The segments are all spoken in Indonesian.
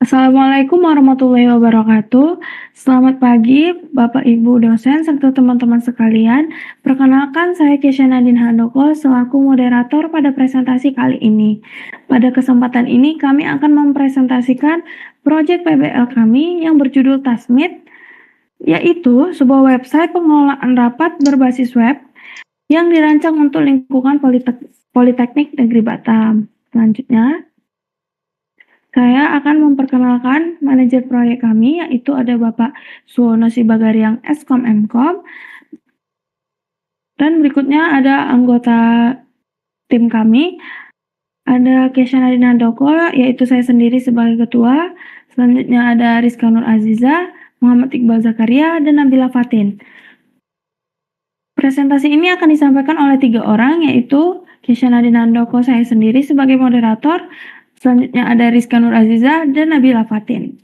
Assalamualaikum warahmatullahi wabarakatuh. Selamat pagi, Bapak Ibu dosen serta teman-teman sekalian. Perkenalkan, saya Kesha Nadine Handoko selaku moderator pada presentasi kali ini. Pada kesempatan ini, kami akan mempresentasikan proyek PBL kami yang berjudul Tasmit, yaitu sebuah website pengelolaan rapat berbasis web yang dirancang untuk lingkungan Politeknik Negeri Batam. Selanjutnya, saya akan memperkenalkan manajer proyek kami, yaitu ada Bapak Suwono Sibagariang Eskom Mkom. Dan berikutnya ada anggota tim kami, ada Kesha Nadine Handoko, yaitu saya sendiri sebagai ketua. Selanjutnya ada Rizka Nur Aziza, Muhammad Iqbal Zakaria, dan Nabila Fatin. Presentasi ini akan disampaikan oleh 3 orang, yaitu Kesha Nadine Handoko, saya sendiri sebagai moderator. Selanjutnya ada Rizka Nur Aziza dan Nabila Fatin.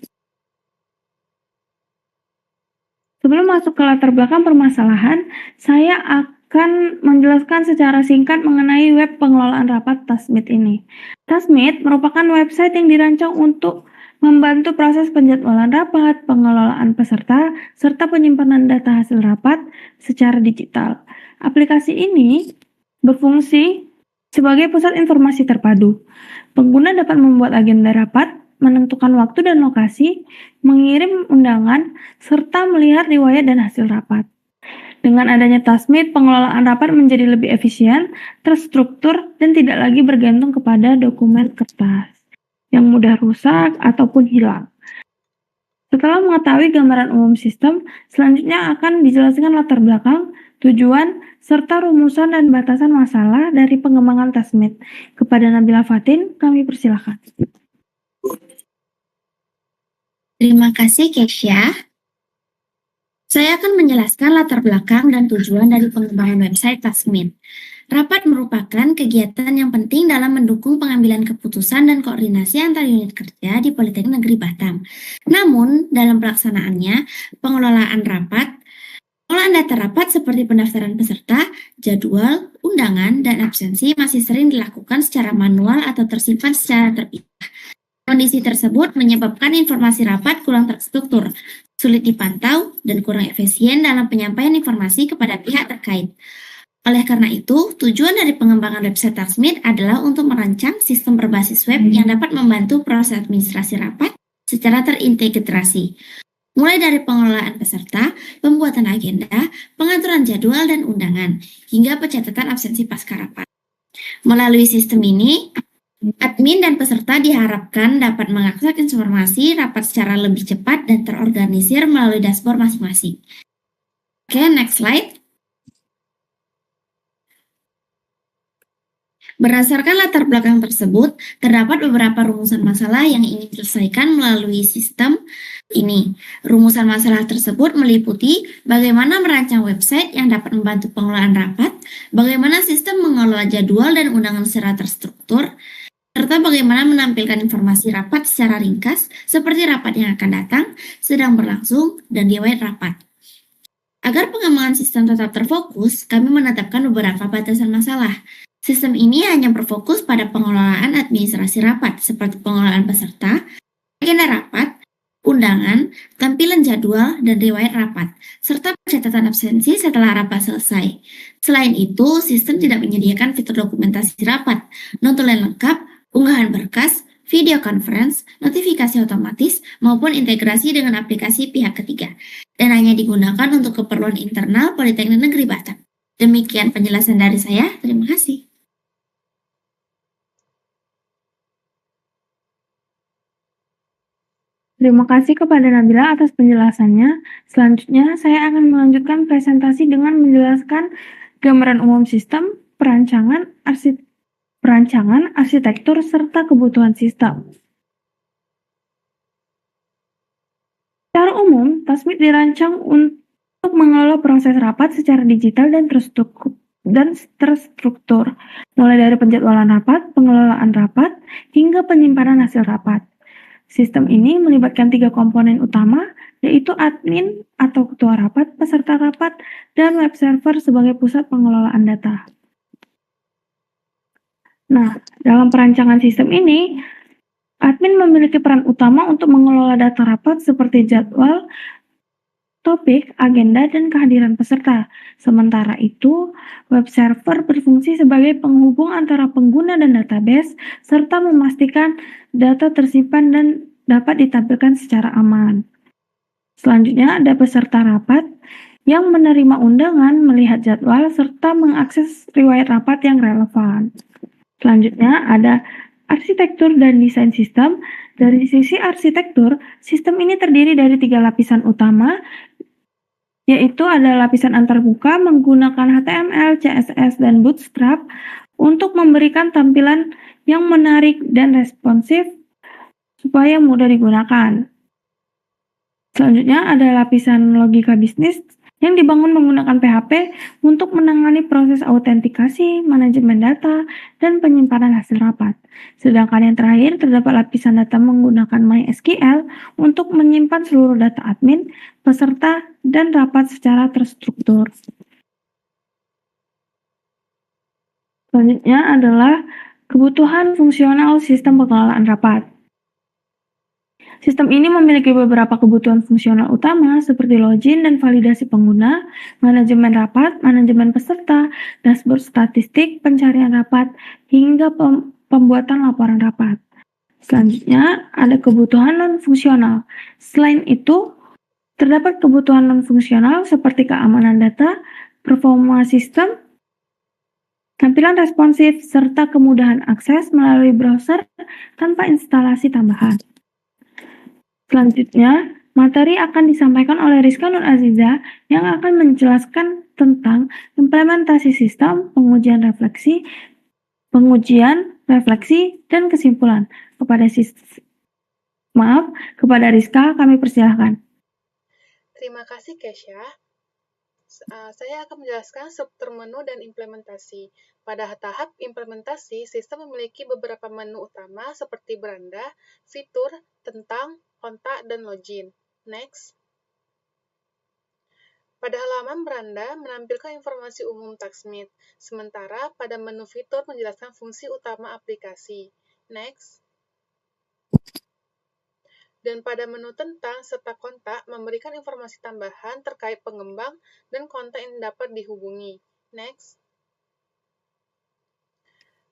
Sebelum masuk ke latar belakang permasalahan, saya akan menjelaskan secara singkat mengenai web pengelolaan rapat Tasmit ini. Tasmit merupakan website yang dirancang untuk membantu proses penjadwalan rapat, pengelolaan peserta, serta penyimpanan data hasil rapat secara digital. Aplikasi ini berfungsi sebagai pusat informasi terpadu. Pengguna dapat membuat agenda rapat, menentukan waktu dan lokasi, mengirim undangan, serta melihat riwayat dan hasil rapat. Dengan adanya Tasmit, pengelolaan rapat menjadi lebih efisien, terstruktur, dan tidak lagi bergantung kepada dokumen kertas yang mudah rusak ataupun hilang. Setelah mengetahui gambaran umum sistem, selanjutnya akan dijelaskan latar belakang, tujuan, serta rumusan dan batasan masalah dari pengembangan Tasmit. Kepada Nabila Fatin, kami persilahkan. Terima kasih, Kesha. Saya akan menjelaskan latar belakang dan tujuan dari pengembangan website Tasmit. Rapat merupakan kegiatan yang penting dalam mendukung pengambilan keputusan dan koordinasi antar unit kerja di Politeknik Negeri Batam. Namun, dalam pelaksanaannya, pengelolaan data rapat seperti pendaftaran peserta, jadwal, undangan, dan absensi masih sering dilakukan secara manual atau tersimpan secara terpisah. Kondisi tersebut menyebabkan informasi rapat kurang terstruktur, sulit dipantau, dan kurang efisien dalam penyampaian informasi kepada pihak terkait. Oleh karena itu, tujuan dari pengembangan website Tasmit adalah untuk merancang sistem berbasis web yang dapat membantu proses administrasi rapat secara terintegrasi, mulai dari pengelolaan peserta, pembuatan agenda, pengaturan jadwal dan undangan, hingga pencatatan absensi pasca rapat. Melalui sistem ini, admin dan peserta diharapkan dapat mengakses informasi rapat secara lebih cepat dan terorganisir melalui dashboard masing-masing. Oke, next slide. Berdasarkan latar belakang tersebut, terdapat beberapa rumusan masalah yang ingin diselesaikan melalui sistem ini. Rumusan masalah tersebut meliputi bagaimana merancang website yang dapat membantu pengelolaan rapat, bagaimana sistem mengelola jadwal dan undangan secara terstruktur, serta bagaimana menampilkan informasi rapat secara ringkas seperti rapat yang akan datang, sedang berlangsung, dan riwayat rapat. Agar pengembangan sistem tetap terfokus, kami menetapkan beberapa batasan masalah. Sistem ini hanya berfokus pada pengelolaan administrasi rapat, seperti pengelolaan peserta, agenda rapat, undangan, tampilan jadwal, dan riwayat rapat, serta pencatatan absensi setelah rapat selesai. Selain itu, sistem tidak menyediakan fitur dokumentasi rapat, notulen lengkap, unggahan berkas, video conference, notifikasi otomatis, maupun integrasi dengan aplikasi pihak ketiga, dan hanya digunakan untuk keperluan internal Politeknik Negeri Batam. Demikian penjelasan dari saya, terima kasih. Terima kasih kepada Nabila atas penjelasannya. Selanjutnya, saya akan melanjutkan presentasi dengan menjelaskan gambaran umum sistem, perancangan, arsitektur, serta kebutuhan sistem. Secara umum, Tasmit dirancang untuk mengelola proses rapat secara digital dan terstruktur, mulai dari penjadwalan rapat, pengelolaan rapat, hingga penyimpanan hasil rapat. Sistem ini melibatkan 3 komponen utama, yaitu admin atau ketua rapat, peserta rapat, dan web server sebagai pusat pengelolaan data. Nah, dalam perancangan sistem ini, admin memiliki peran utama untuk mengelola data rapat seperti jadwal, topik, agenda, dan kehadiran peserta. Sementara itu, web server berfungsi sebagai penghubung antara pengguna dan database, serta memastikan data tersimpan dan dapat ditampilkan secara aman. Selanjutnya ada peserta rapat yang menerima undangan, melihat jadwal, serta mengakses riwayat rapat yang relevan. Selanjutnya ada arsitektur dan desain sistem. Dari sisi arsitektur, sistem ini terdiri dari 3 lapisan utama, yaitu ada lapisan antarmuka menggunakan HTML, CSS, dan Bootstrap untuk memberikan tampilan yang menarik dan responsif supaya mudah digunakan. Selanjutnya ada lapisan logika bisnis yang dibangun menggunakan PHP untuk menangani proses autentikasi, manajemen data, dan penyimpanan hasil rapat. Sedangkan yang terakhir terdapat lapisan data menggunakan MySQL untuk menyimpan seluruh data admin, peserta, dan rapat secara terstruktur. Selanjutnya adalah kebutuhan fungsional sistem pengelolaan rapat. Sistem ini memiliki beberapa kebutuhan fungsional utama seperti login dan validasi pengguna, manajemen rapat, manajemen peserta, dashboard statistik, pencarian rapat, hingga pembuatan laporan rapat. Selanjutnya ada kebutuhan non-fungsional. Selain itu, terdapat kebutuhan non-fungsional seperti keamanan data, performa sistem, tampilan responsif, serta kemudahan akses melalui browser tanpa instalasi tambahan. Selanjutnya, materi akan disampaikan oleh Rizka Nur Aziza yang akan menjelaskan tentang implementasi sistem, pengujian, refleksi, dan kesimpulan. Kepada Rizka, kami persilahkan. Terima kasih, Kesha. Saya akan menjelaskan struktur menu dan implementasi. Pada tahap implementasi, sistem memiliki beberapa menu utama seperti beranda, fitur, tentang, kontak, dan login. Next. Pada halaman beranda menampilkan informasi umum TaskMeet, sementara pada menu fitur menjelaskan fungsi utama aplikasi. Next. Dan pada menu tentang serta kontak memberikan informasi tambahan terkait pengembang dan kontak yang dapat dihubungi. Next.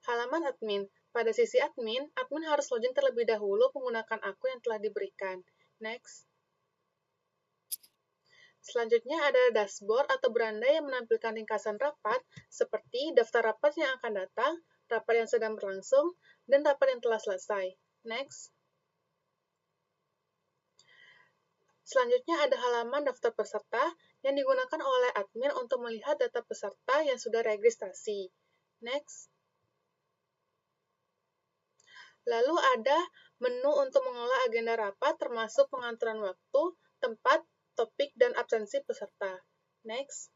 Halaman admin. Pada sisi admin, admin harus login terlebih dahulu menggunakan akun yang telah diberikan. Next. Selanjutnya ada dashboard atau beranda yang menampilkan ringkasan rapat seperti daftar rapat yang akan datang, rapat yang sedang berlangsung, dan rapat yang telah selesai. Next. Selanjutnya ada halaman daftar peserta yang digunakan oleh admin untuk melihat data peserta yang sudah registrasi. Next. Lalu ada menu untuk mengolah agenda rapat termasuk pengaturan waktu, tempat, topik, dan absensi peserta. Next.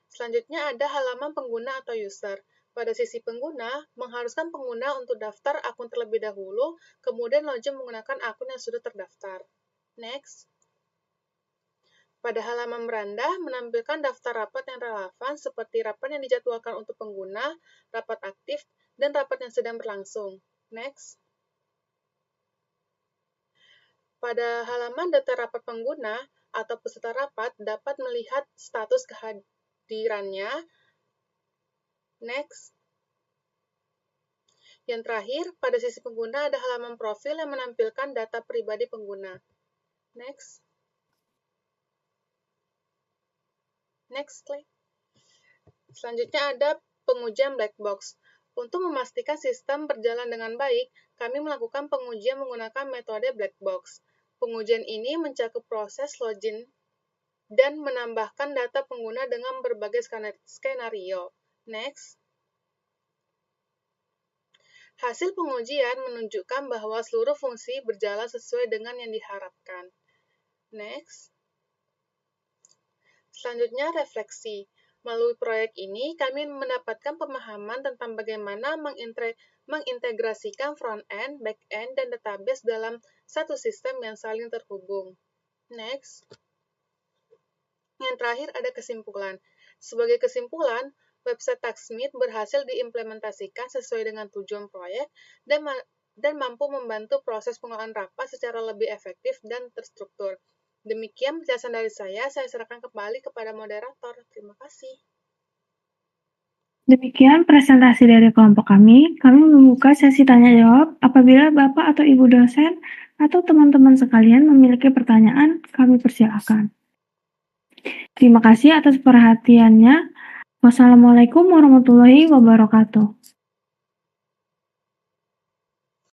Selanjutnya ada halaman pengguna atau user. Pada sisi pengguna, mengharuskan pengguna untuk daftar akun terlebih dahulu, kemudian login menggunakan akun yang sudah terdaftar. Next. Pada halaman beranda, menampilkan daftar rapat yang relevan seperti rapat yang dijadwalkan untuk pengguna, rapat aktif, dan rapat yang sedang berlangsung. Next. Pada halaman data rapat pengguna atau peserta rapat dapat melihat status kehadirannya. Next. Yang terakhir, pada sisi pengguna ada halaman profil yang menampilkan data pribadi pengguna. Next. Next, klik. Selanjutnya ada pengujian black box. Untuk memastikan sistem berjalan dengan baik, kami melakukan pengujian menggunakan metode black box. Pengujian ini mencakup proses login dan menambahkan data pengguna dengan berbagai skenario. Next. Hasil pengujian menunjukkan bahwa seluruh fungsi berjalan sesuai dengan yang diharapkan. Next. Selanjutnya, refleksi. Melalui proyek ini, kami mendapatkan pemahaman tentang bagaimana mengintegrasikan front-end, back-end, dan database dalam satu sistem yang saling terhubung. Next. Yang terakhir ada kesimpulan. Sebagai kesimpulan, website TaskMeet berhasil diimplementasikan sesuai dengan tujuan proyek dan dan mampu membantu proses pengelolaan rapat secara lebih efektif dan terstruktur. Demikian penjelasan dari saya serahkan kembali kepada moderator. Terima kasih. Demikian presentasi dari kelompok kami. Kami membuka sesi tanya-jawab. Apabila Bapak atau Ibu dosen atau teman-teman sekalian memiliki pertanyaan, kami persilakan. Terima kasih atas perhatiannya. Wassalamualaikum warahmatullahi wabarakatuh.